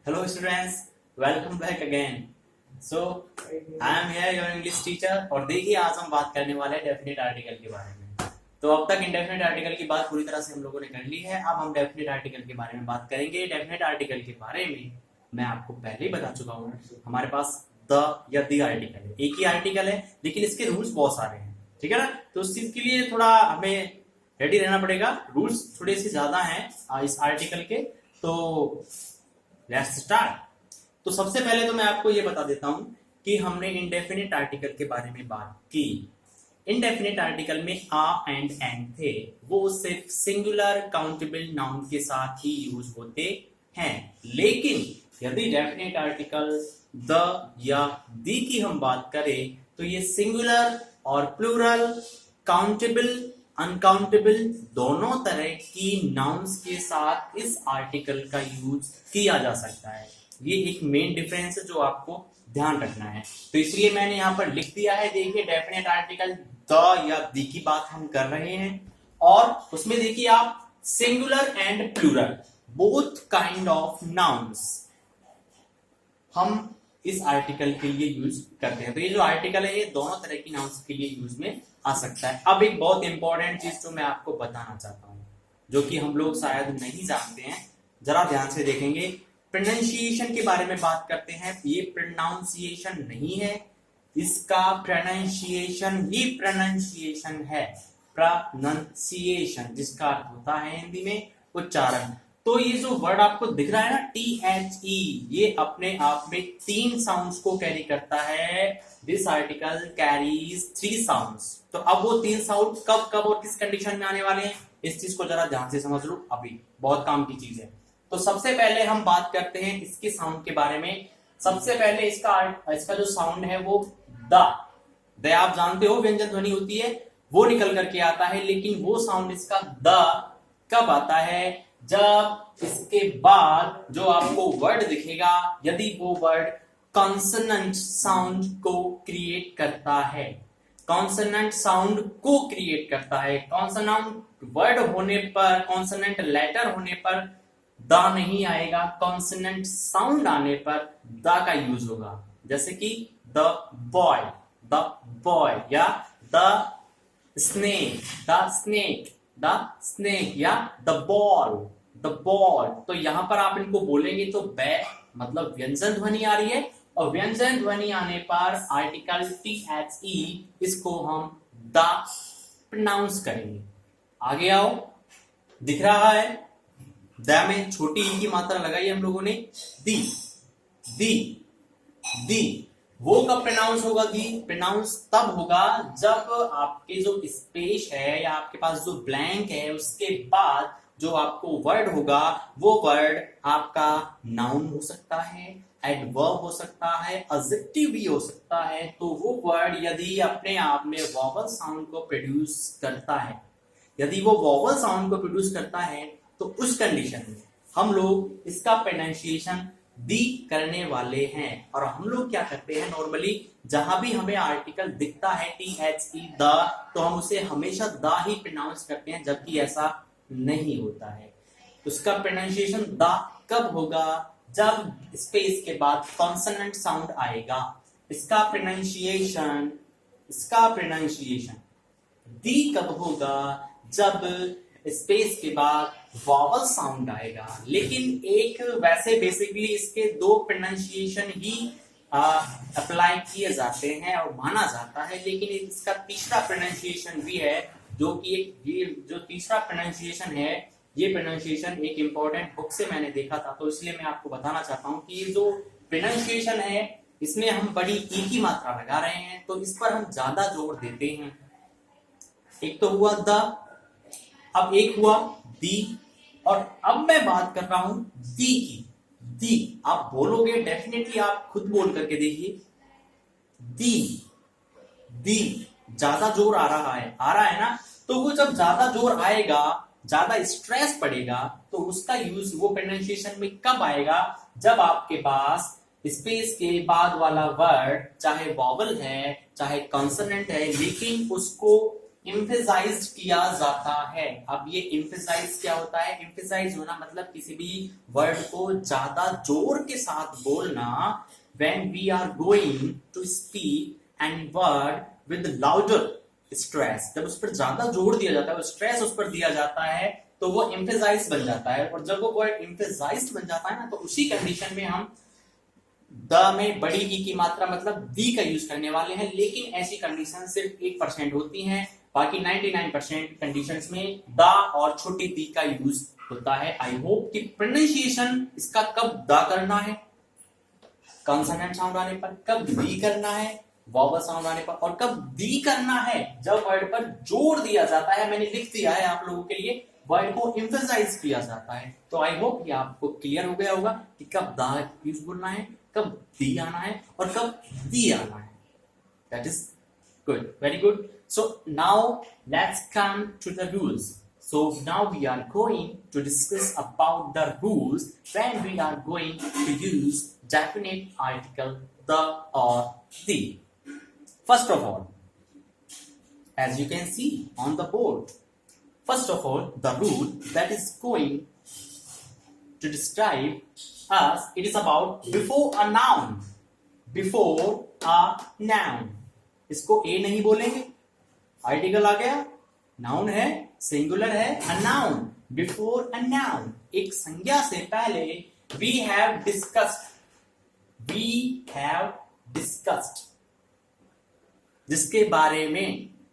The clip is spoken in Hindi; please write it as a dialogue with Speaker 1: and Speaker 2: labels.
Speaker 1: Hello students, welcome back again. So I am here your English teacher और देखिए आज हम बात करने वाले हैं डेफिनेट आर्टिकल के बारे में। तो अब तक इंडेफिनेट आर्टिकल की बात पूरी तरह से हम लोगों ने कर ली है। अब हम डेफिनेट आर्टिकल के बारे में बात करेंगे। डेफिनेट आर्टिकल के बारे में मैं आपको पहले ही बता चुका हूँ, हमारे पास द या दी आर्टिकल है, एक ही आर्टिकल है लेकिन इसके रूल्स बहुत सारे हैं, ठीक है ना। तो उस चीज के लिए थोड़ा हमें रेडी रहना पड़ेगा, रूल्स थोड़े से ज्यादा हैं इस आर्टिकल के। तो लेट्स स्टार्ट। तो सबसे पहले तो मैं आपको ये बता देता हूं कि हमने इंडेफिनिट आर्टिकल के बारे में बात की। इंडेफिनिट आर्टिकल में आ एंड एंड थे, वो सिर्फ सिंगुलर काउंटेबल नाउन के साथ ही यूज होते हैं। लेकिन यदि डेफिनेट आर्टिकल द या दी की हम बात करें तो ये सिंगुलर और प्लूरल, काउंटेबल, अनकाउंटेबल दोनों तरह की नाउन्स के साथ इस आर्टिकल का यूज किया जा सकता है। ये एक मेन डिफरेंस है जो आपको ध्यान रखना है। तो इसलिए मैंने यहां पर लिख दिया है, देखिए डेफिनेट आर्टिकल द या दी की बात हम कर रहे हैं और उसमें देखिए आप singular and plural both kind of nouns हम इस आर्टिकल के लिए यूज करते हैं। तो ये जो आर्टिकल है ये दोनों तरह की नाउन्स के लिए यूज में आ सकता है। अब एक बहुत इंपॉर्टेंट चीज जो मैं आपको बताना चाहता हूं, जो कि हम लोग शायद नहीं जानते हैं, जरा ध्यान से देखेंगे। प्रोनाउंसिएशन के बारे में बात करते हैं। ये प्रोनाउंसिएशन नहीं है, इसका प्रोनाउंसिएशन ही प्रोनाउंसिएशन है। प्रोनाउंसिएशन जिसका अर्थ होता है हिंदी में उच्चारण। तो ये जो वर्ड आपको दिख रहा है ना THE, ये अपने आप में 3 साउंड्स को कैरी करता है। This article carries 3 sounds. तो अब वो 3 साउंड कब कब और किस कंडीशन में आने वाले हैं, इस चीज को जरा ध्यान से समझ लो, अभी बहुत काम की चीज है। तो सबसे पहले हम बात करते हैं इसके साउंड के बारे में। सबसे पहले इसका जो साउंड है वो द आप जानते हो व्यंजन ध्वनि होती है, वो निकल करके आता है। लेकिन वो साउंड इसका द कब आता है, जब इसके बाद जो आपको वर्ड दिखेगा यदि वो वर्ड कॉन्सोनेंट साउंड को क्रिएट करता है। कॉन्सोनेंट साउंड को क्रिएट करता है। कॉन्सोनेंट वर्ड होने पर, कॉन्सोनेंट लेटर होने पर द नहीं आएगा, कॉन्सोनेंट साउंड आने पर द का यूज होगा। जैसे कि द बॉय या द स्नेक या द बॉल। तो यहां पर आप इनको बोलेंगे तो बै मतलब व्यंजन ध्वनि आ रही है, और व्यंजन ध्वनि आने पर आर्टिकल THE इसको हम द प्रोनाउंस करेंगे। आगे आओ, दिख रहा है द में छोटी ई की मात्रा लगाई हम लोगों ने, दी वो कब प्रोनाउंस होगा? दी प्रोनाउंस तब होगा जब आपके जो स्पेस है या आपके पास जो ब्लैंक है उसके बाद जो आपको वर्ड होगा वो वर्ड आपका नाउन हो सकता है, एडवर्ब हो सकता है, एडजेक्टिव भी हो सकता है। तो वो वर्ड यदि अपने आप में वॉवल साउंड को प्रोड्यूस करता है, यदि वो वॉवल साउंड को प्रोड्यूस करता है तो उस कंडीशन में हम लोग इसका प्रोनाउंसिएशन दी करने वाले हैं। और हम लोग क्या करते हैं, नॉर्मली जहां भी हमें आर्टिकल दिखता है THE द, तो हम उसे हमेशा द ही प्रोनाउंस करते हैं, जबकि ऐसा नहीं होता है। उसका प्रोनाउंसिएशन द कब होगा, जब स्पेस के बाद कॉन्सोनेंट साउंड आएगा। इसका प्रोनाउंसिएशन दी कब होगा, जब स्पेस के बाद वॉवल साउंड आएगा। लेकिन एक वैसे बेसिकली इसके 2 प्रोनाउंसिएशन ही अप्लाई किए जाते हैं और माना जाता है, लेकिन इसका तीसरा प्रोनाउंसिएशन भी है, जो कि ये जो तीसरा प्रोनाउंसिएशन है, ये प्रोनाउंसिएशन एक इंपॉर्टेंट बुक से मैंने देखा था, तो इसलिए मैं आपको बताना चाहता हूं कि ये जो प्रोनाउंसिएशन है इसमें हम बड़ी ई की मात्रा लगा रहे हैं, तो इस पर हम ज्यादा जोर देते हैं। एक तो हुआ द, अब एक हुआ दी, और अब मैं बात कर रहा हूं दी की। दी आप बोलोगे, डेफिनेटली आप खुद बोल करके देखिए, दी ज्यादा जोर आ रहा है ना। तो वो जब ज्यादा जोर आएगा, ज्यादा स्ट्रेस पड़ेगा, तो उसका यूज वो प्रोनाउंसिएशन में कब आएगा, जब आपके पास स्पेस के बाद वाला वर्ड चाहे वॉवल है चाहे कॉन्सोनेंट है, लेकिन उसको एम्फेसाइज किया जाता है। अब ये एम्फेसाइज क्या होता है? एम्फेसाइज होना मतलब किसी भी वर्ड को ज्यादा जोर के साथ बोलना। When we are going to speak any word with louder stress, जब उस पर ज्यादा जोर दिया जाता है, स्ट्रेस उस पर दिया जाता है, तो वो एम्फेसाइज बन जाता है। और जब वो वर्ड एम्फेसाइज बन जाता है ना, तो उसी कंडीशन में हम द में बड़ी ई की मात्रा मतलब दी का यूज करने वाले हैं। लेकिन ऐसी कंडीशन सिर्फ 1% होती हैं, बाकी 99% कंडीशंस में द और छोटी दी का यूज होता है। आई होप कि प्रोनाउंसिएशन इसका कब द करना है कॉन्सोनेंट साउंड आने पर, कब दी करना है वॉवल साउंड आने पर, और कब दी करना है जब वर्ड पर जोर दिया जाता है। मैंने लिख दिया है आप लोगों के लिए, वर्ड को एम्फसाइज किया जाता है। तो आई होप ये आपको क्लियर हो गया होगा कि कब द यूज बोलना है, कब दी आना है और कब दी आना है। That is good, very good. So now let's come to the rules. So now we are going to discuss about the rules when we are going to use definite article the or the. First of all, as you can see on the board, first of all, the rule that is going to describe us, it is about before a noun. Before a noun. इसको a नहीं बोलेंगे, आर्टिकल आ गया, नाउन है, सिंगुलर है, a noun. Before a noun, एक संज्ञा से पहले वी हैव डिस्कस्ड, जिसके बारे में